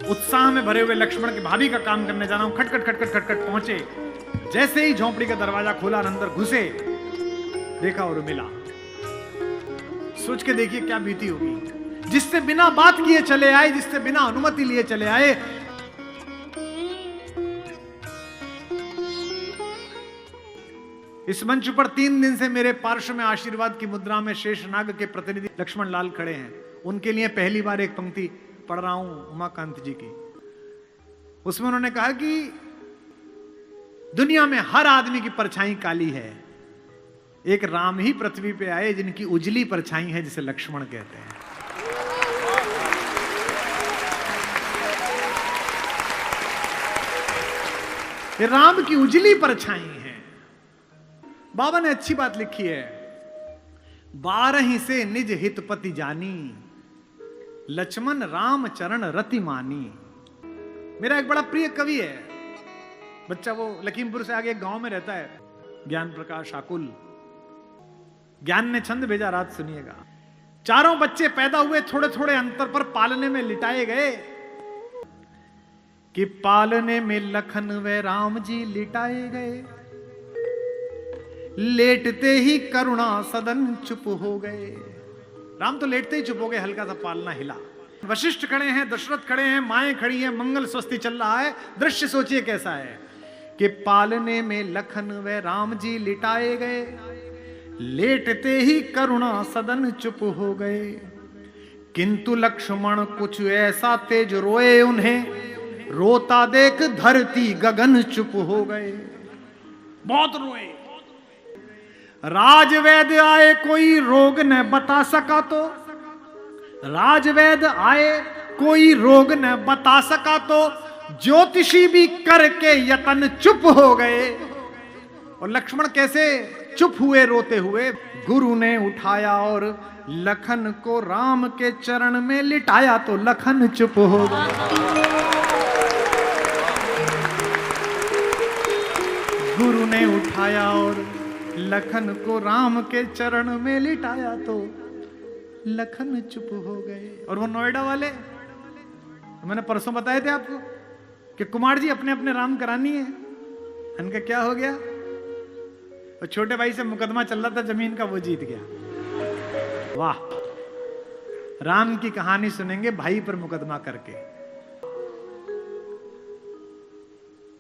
उत्साह में भरे हुए लक्ष्मण के भाभी का काम करने जाना हूं, खटखट खटखट खटखट पहुंचे। जैसे ही झोंपड़ी का दरवाजा खोला, अंदर घुसे, देखा और मिला। सोच के देखिए क्या बीती होगी। जिससे बिना बात किए चले आए, जिससे बिना अनुमति लिए चले आए, इस मंच पर 3 दिन से मेरे पार्श्व में आशीर्वाद की मुद्रा में शेषनाग के प्रतिनिधि लक्ष्मण लाल खड़े हैं। उनके लिए पहली बार एक पंक्ति पढ़ रहा हूं उमाकांत जी की। उसमें उन्होंने कहा कि दुनिया में हर आदमी की परछाई काली है, एक राम ही पृथ्वी पे आए जिनकी उजली परछाई है, जिसे लक्ष्मण कहते हैं। ये राम की उजली परछाई है। बाबा ने अच्छी बात लिखी है, 12 से निज हितपति जानी, लक्ष्मण राम चरण रति मानी। मेरा एक बड़ा प्रिय कवि है, बच्चा वो लखीमपुर से आगे एक गांव में रहता है, ज्ञान प्रकाश आकुल। ज्ञान ने छंद भेजा, रात सुनिएगा। 4 बच्चे पैदा हुए, थोड़े थोड़े अंतर पर पालने में लिटाए गए, कि पालने में लखन व राम जी लिटाए गए, लेटते ही करुणा सदन चुप हो गए। राम तो लेटते ही चुप हो गए, हल्का सा पालना हिला। वशिष्ठ खड़े हैं, दशरथ खड़े हैं, माएं खड़ी हैं, मंगल स्वस्ति चल रहा है। दृश्य सोचिए कैसा है कि पालने में लखन व राम जी लिटाए गए, लेटते ही करुणा सदन चुप हो गए, किंतु लक्ष्मण कुछ ऐसा तेज रोए उन्हें, रोता देख धरती गगन चुप हो गए। बहुत रोए। राजवैद्य आए कोई रोग न बता सका तो, राजवैद्य आए कोई रोग न बता सका तो, ज्योतिषी भी करके यतन चुप हो गए। और लक्ष्मण कैसे चुप हुए रोते हुए? गुरु ने उठाया और लखन को राम के चरण में लिटाया तो लखन चुप हो गया। गुरु ने उठाया और लखन को राम के चरण में लिटाया तो लखन चुप हो गए। और वो नोएडा वाले, मैंने परसों बताए थे आपको कि कुमार जी अपने अपने राम करानी है। इनका क्या हो गया? और छोटे भाई से मुकदमा चल रहा था जमीन का, वो जीत गया। वाह, राम की कहानी सुनेंगे भाई पर मुकदमा करके।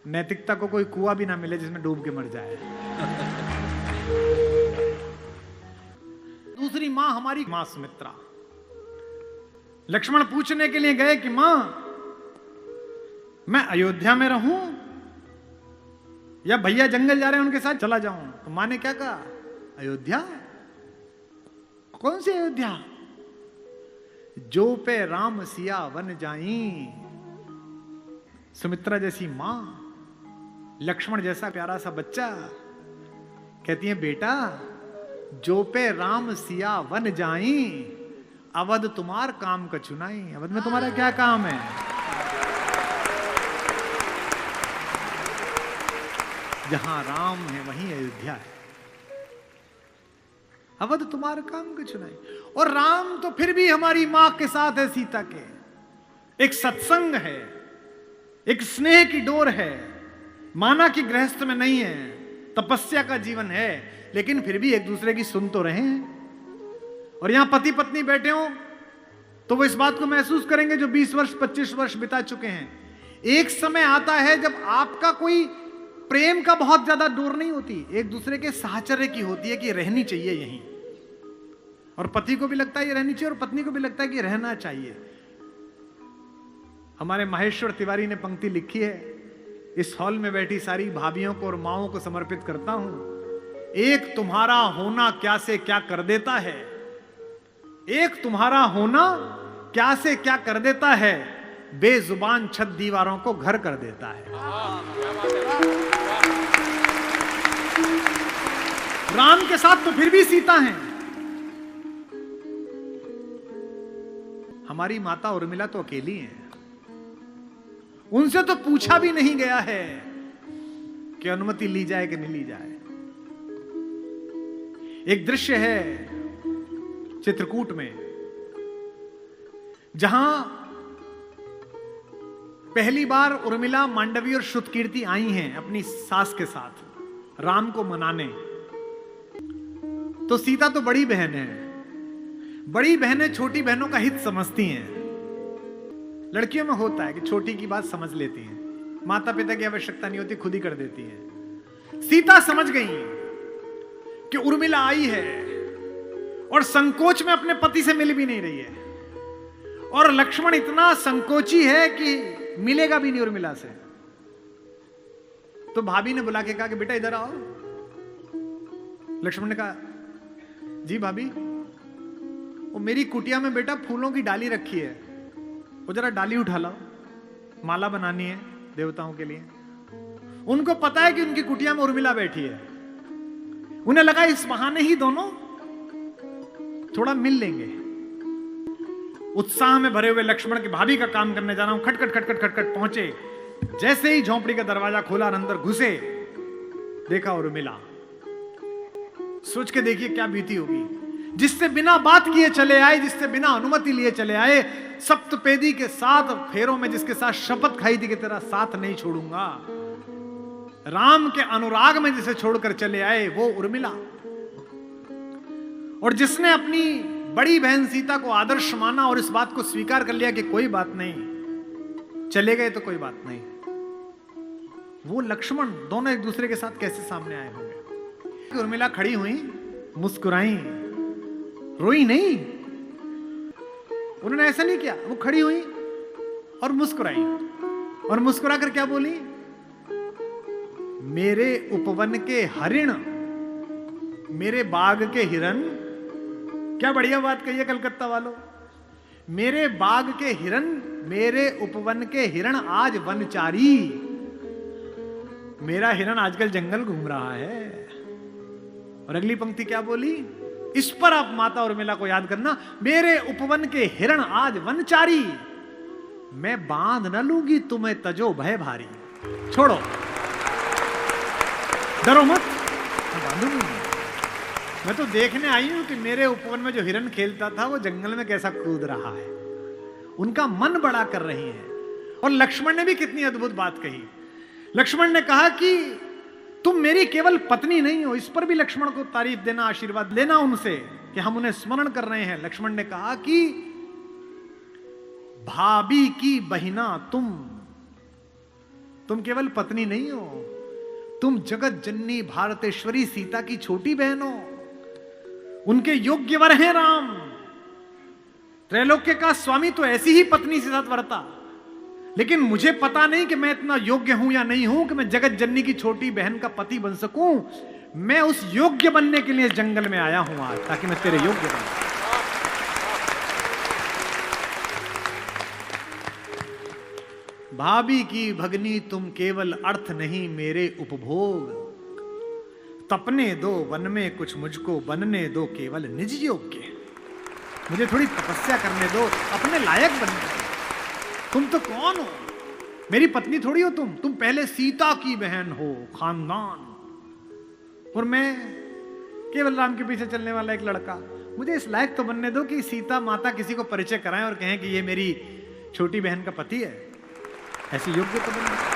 नैतिकता को कोई कुआं भी ना मिले जिसमें डूब के मर जाए। दूसरी मां हमारी मां सुमित्रा। लक्ष्मण पूछने के लिए गए कि मां, मैं अयोध्या में रहूं या भैया जंगल जा रहे हैं उनके साथ चला जाऊं? तो मां ने क्या कहा? अयोध्या? कौन सी अयोध्या? जो पे राम सिया वन जाई। सुमित्रा जैसी मां, लक्ष्मण जैसा प्यारा सा बच्चा, कहती है बेटा, जो पे राम सिया वन जाई, अवध तुम्हार काम का चुनाई। अवध में तुम्हारा क्या काम है? जहां राम है वहीं अयोध्या है। अवध तुम्हारा काम का चुनाई। और राम तो फिर भी हमारी मां के साथ है, सीता के। एक सत्संग है, एक स्नेह की डोर है। माना कि गृहस्थ में नहीं है, तपस्या का जीवन है, लेकिन फिर भी एक दूसरे की सुन तो रहे हैं। और यहां पति पत्नी बैठे हो तो वो इस बात को महसूस करेंगे जो 20 वर्ष 25 वर्ष बिता चुके हैं। एक समय आता है जब आपका कोई प्रेम का बहुत ज्यादा डोर नहीं होती, एक दूसरे के साहचर्य की होती है कि रहनी चाहिए यहीं। और पति को भी लगता है ये रहनी चाहिए और पत्नी को भी लगता है कि रहना चाहिए। हमारे महेश्वर तिवारी ने पंक्ति लिखी है, इस हॉल में बैठी सारी भाभियों को और माओं को समर्पित करता हूं। एक तुम्हारा होना क्या से क्या कर देता है, एक तुम्हारा होना क्या से क्या कर देता है, बेजुबान छत दीवारों को घर कर देता है। राम के साथ तो फिर भी सीता हैं। हमारी माता उर्मिला तो अकेली हैं। उनसे तो पूछा भी नहीं गया है कि अनुमति ली जाए कि नहीं ली जाए। एक दृश्य है चित्रकूट में, जहां पहली बार उर्मिला, मांडवी और श्रुतकीर्ति आई हैं अपनी सास के साथ राम को मनाने। तो सीता तो बड़ी बहन है, बड़ी बहनें छोटी बहनों का हित समझती हैं। लड़कियों में होता है कि छोटी की बात समझ लेती हैं, माता पिता की आवश्यकता नहीं होती, खुद ही कर देती हैं। सीता समझ गई कि उर्मिला आई है और संकोच में अपने पति से मिल भी नहीं रही है, और लक्ष्मण इतना संकोची है कि मिलेगा भी नहीं उर्मिला से। तो भाभी ने बुला के कहा कि बेटा इधर आओ। लक्ष्मण ने कहा जी भाभी, वो मेरी कुटिया में बेटा फूलों की डाली रखी है, वो जरा डाली उठा लाओ, माला बनानी है देवताओं के लिए। उनको पता है कि उनकी कुटिया में उर्मिला बैठी है, उन्हें लगा इस बहाने ही दोनों थोड़ा मिल लेंगे। उत्साह में भरे हुए लक्ष्मण की भाभी का काम करने जा रहा हूं, खटखट खटखट खटखट पहुंचे। जैसे ही झोंपड़ी का दरवाजा खोला और अंदर घुसे, देखा उर्मिला। सोच के देखिए क्या बीती होगी। जिससे बिना बात किए चले आए, जिससे बिना अनुमति लिए चले आए, सप्तपेदी के 7 फेरों में जिसके साथ शपथ खाई थी कि तेरा साथ नहीं छोड़ूंगा, राम के अनुराग में जिसे छोड़कर चले आए, वो उर्मिला। और जिसने अपनी बड़ी बहन सीता को आदर्श माना और इस बात को स्वीकार कर लिया कि कोई बात नहीं, चले गए तो कोई बात नहीं, वो लक्ष्मण दोनों एक दूसरे के साथ कैसे सामने आए होंगे। उर्मिला खड़ी हुई, मुस्कुराई, रोई नहीं। उन्होंने ऐसा नहीं किया, वो खड़ी हुई और मुस्कुराई, और मुस्कुरा कर क्या बोली, मेरे उपवन के हरिण, मेरे बाग के हिरन। क्या बढ़िया बात कही है कलकत्ता वालों। मेरे बाग के हिरन, मेरे उपवन के हिरण आज वनचारी। मेरा हिरन आजकल जंगल घूम रहा है। और अगली पंक्ति क्या बोली, इस पर आप माता उर्मिला को याद करना, मेरे उपवन के हिरण आज वनचारी, मैं बांध न लूंगी तुम्हें तजो भय भारी। छोड़ो, डरो मत, मैं बांधूंगी। मैं तो देखने आई हूं कि मेरे उपवन में जो हिरन खेलता था वो जंगल में कैसा कूद रहा है। उनका मन बड़ा कर रही है। और लक्ष्मण ने भी कितनी अद्भुत बात कही। लक्ष्मण ने कहा कि तुम मेरी केवल पत्नी नहीं हो। इस पर भी लक्ष्मण को तारीफ देना, आशीर्वाद लेना उनसे कि हम उन्हें स्मरण कर रहे हैं। लक्ष्मण ने कहा कि भाभी की बहिना तुम केवल पत्नी नहीं हो, तुम जगत जननी भारतेश्वरी सीता की छोटी बहन हो। उनके योग्य वर हैं राम। त्रैलोक्य का स्वामी तो ऐसी ही पत्नी से साथ वर्ता, लेकिन मुझे पता नहीं कि मैं इतना योग्य हूं या नहीं हूं कि मैं जगत जननी की छोटी बहन का पति बन सकूं। मैं उस योग्य बनने के लिए इस जंगल में आया हूं आज, ताकि मैं तेरे योग्य बनूं। भाभी की भगनी तुम केवल अर्थ नहीं मेरे उपभोग। तपने दो वन में कुछ मुझको बनने दो केवल निज योग्य। मुझे थोड़ी तपस्या करने दो, अपने लायक बनने दो। तुम तो कौन हो, मेरी पत्नी थोड़ी हो तुम पहले सीता की बहन हो, खानदान। और मैं केवल राम के पीछे चलने वाला एक लड़का। मुझे इस लायक तो बनने दो कि सीता माता किसी को परिचय कराएं और कहें कि ये मेरी छोटी बहन का पति है। ऐसी योग्य तो बनने दो।